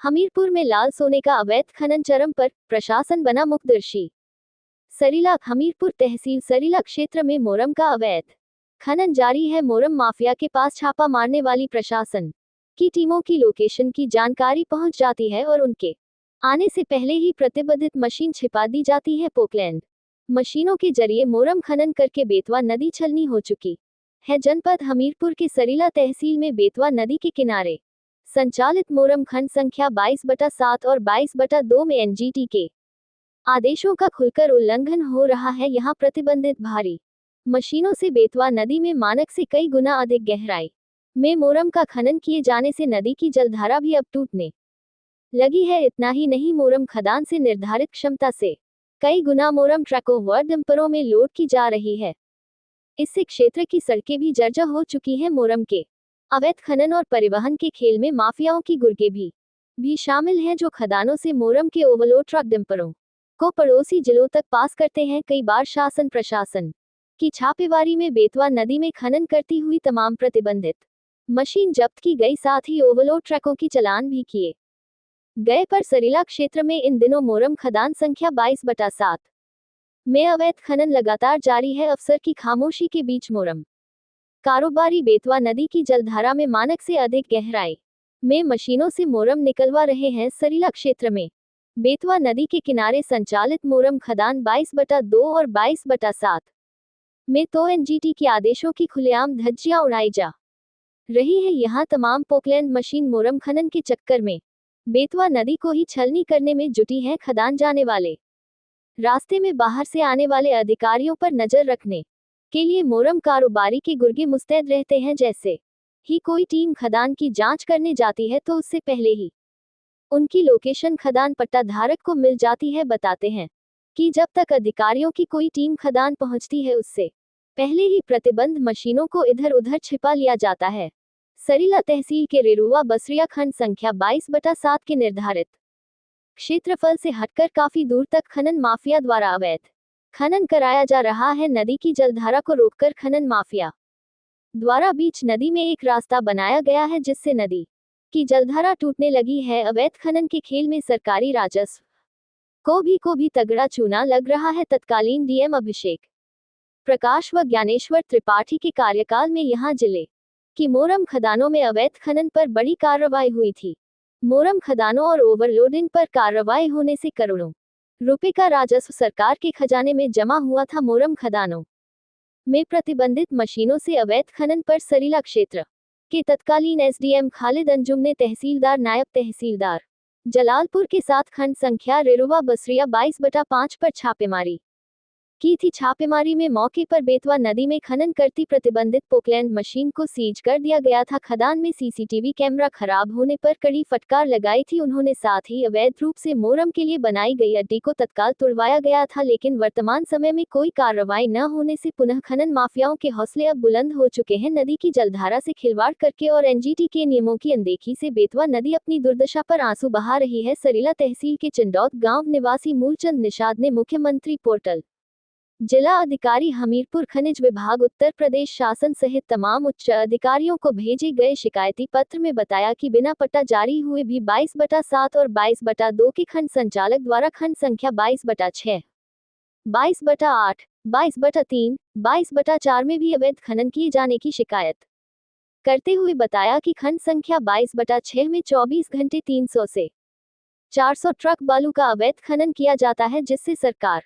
हमीरपुर में लाल सोने का अवैध खनन चरम पर, प्रशासन बना मुखदर्शी। सरीला हमीरपुर तहसील सरीला क्षेत्र में मोरम का अवैध खनन जारी है। मोरम माफिया के पास छापा मारने वाली प्रशासन की टीमों की लोकेशन की जानकारी पहुंच जाती है और उनके आने से पहले ही प्रतिबंधित मशीन छिपा दी जाती है। पोकलैंड मशीनों के जरिए मोरम खनन करके बेतवा नदी छलनी हो चुकी है। जनपद हमीरपुर के सरीला तहसील में बेतवा नदी के किनारे संचालित मोरम खंड संख्या 22/7 और 22/2 में एनजीटी के आदेशों का खुलकर उल्लंघन हो रहा है। यहां प्रतिबंधित भारी मशीनों से बेतवा नदी में मानक से कई गुना अधिक गहराई में मोरम का खनन किए जाने से नदी की जलधारा भी अब टूटने लगी है। इतना ही नहीं, मोरम खदान से निर्धारित क्षमता से कई गुना मोरम ट्रकों व डंपरों में लोड की जा रही है। इससे क्षेत्र की सड़कें भी जर्जर हो चुकी हैं। मोरम के अवैध खनन और परिवहन के खेल में माफियाओं की गुर्गे भी शामिल हैं, जो खदानों से मोरम के ओवरलोड ट्रक डंपरों को पड़ोसी जिलों तक पास करते हैं। कई बार शासन प्रशासन की छापेमारी में बेतवा नदी में खनन करती हुई तमाम प्रतिबंधित मशीन जब्त की गई, साथ ही ओवरलोड ट्रकों की चालान भी किए गए। पर सरीला क्षेत्र में इन दिनों मोरम खदान संख्या 22/7 में अवैध खनन लगातार जारी है। अफसर की खामोशी के बीच मोरम कारोबारी बेतवा नदी की जलधारा में मानक से अधिक गहराई में मशीनों से मोरम निकलवा रहे हैं। सरीला क्षेत्र में बेतवा नदी के किनारे संचालित मोरम खदान 22/2 और 22/7 में तो एनजीटी के आदेशों की खुलेआम धज्जियां उड़ाई जा रही है। यहां तमाम पोकलैंड मशीन मोरम खनन के चक्कर में बेतवा नदी को ही छलनी करने में जुटी हैं। खदान जाने वाले रास्ते में बाहर से आने वाले अधिकारियों पर नजर रखने के लिए मोरम कारोबारी के गुर्गे मुस्तैद रहते हैं। जैसे ही कोई टीम खदान की जांच करने जाती है तो उससे पहले ही उनकी लोकेशन खदान पट्टा धारक को मिल जाती है। बताते हैं कि जब तक अधिकारियों की कोई टीम खदान पहुंचती है, उससे पहले ही प्रतिबंध मशीनों को इधर उधर छिपा लिया जाता है। सरीला तहसील के रेरुआ बसरिया खंड संख्या 22/7 के निर्धारित क्षेत्रफल से हटकर काफी दूर तक खनन माफिया द्वारा अवैध खनन कराया जा रहा है। नदी की जलधारा को रोककर खनन माफिया द्वारा बीच नदी में एक रास्ता बनाया गया है, जिससे नदी की जलधारा टूटने लगी है। अवैध खनन के खेल में सरकारी राजस्व को भी तगड़ा चूना लग रहा है। तत्कालीन डीएम अभिषेक प्रकाश व ज्ञानेश्वर त्रिपाठी के कार्यकाल में यहां जिले की मोरम खदानों में अवैध खनन पर बड़ी कार्रवाई हुई थी। मोरम खदानों और ओवरलोडिंग पर कार्रवाई होने से करोड़ों रुपए का राजस्व सरकार के खजाने में जमा हुआ था। मोरम खदानों में प्रतिबंधित मशीनों से अवैध खनन पर सरीला क्षेत्र के तत्कालीन एसडीएम खालिद अंजुम ने तहसीलदार, नायब तहसीलदार जलालपुर के साथ खंड संख्या रेरुआ बसरिया 22/5 पर छापेमारी की थी। छापेमारी में मौके पर बेतवा नदी में खनन करती प्रतिबंधित पोकलैंड मशीन को सीज कर दिया गया था। खदान में सीसीटीवी कैमरा खराब होने पर कड़ी फटकार लगाई थी उन्होंने। साथ ही अवैध रूप से मोरम के लिए बनाई गई अड्डी को तत्काल तुड़वाया गया था, लेकिन वर्तमान समय में कोई कार्रवाई न होने से पुनः खनन माफियाओं के हौसले अब बुलंद हो चुके हैं। नदी की जलधारा से खिलवाड़ करके और एनजीटी के नियमों की अनदेखी से बेतवा नदी अपनी दुर्दशा पर आंसू बहा रही है। सरीला तहसील के चिंडौत गाँव निवासी मूलचंद निषाद ने मुख्यमंत्री पोर्टल, जिला अधिकारी हमीरपुर, खनिज विभाग, उत्तर प्रदेश शासन सहित तमाम उच्च अधिकारियों को भेजे गए शिकायती पत्र में बताया कि बिना पट्टा जारी हुए भी 22/7 और 22/2 के खंड संचालक द्वारा खंड संख्या 22/6, 22/8, 22/3, 22/4 में भी अवैध खनन किए जाने की शिकायत करते हुए बताया कि खंड संख्या 22/6 में 24 घंटे 300 से 400 ट्रक बालू का अवैध खनन किया जाता है, जिससे सरकार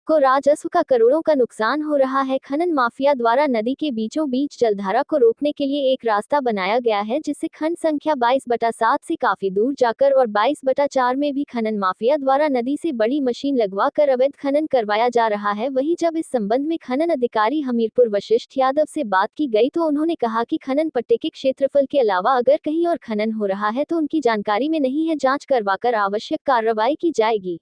को राजस्व का करोड़ों का नुकसान हो रहा है। खनन माफिया द्वारा नदी के बीचों बीच जलधारा को रोकने के लिए एक रास्ता बनाया गया है, जिससे खंड संख्या 22/7 से काफी दूर जाकर और 22/4 में भी खनन माफिया द्वारा नदी से बड़ी मशीन लगवा कर अवैध खनन करवाया जा रहा है। वहीं जब इस संबंध में खनन अधिकारी हमीरपुर वशिष्ठ यादव से बात की गई तो उन्होंने कहा कि खनन पट्टे के क्षेत्रफल के अलावा अगर कहीं और खनन हो रहा है तो उनकी जानकारी में नहीं है, जाँच करवाकर आवश्यक कार्रवाई की जाएगी।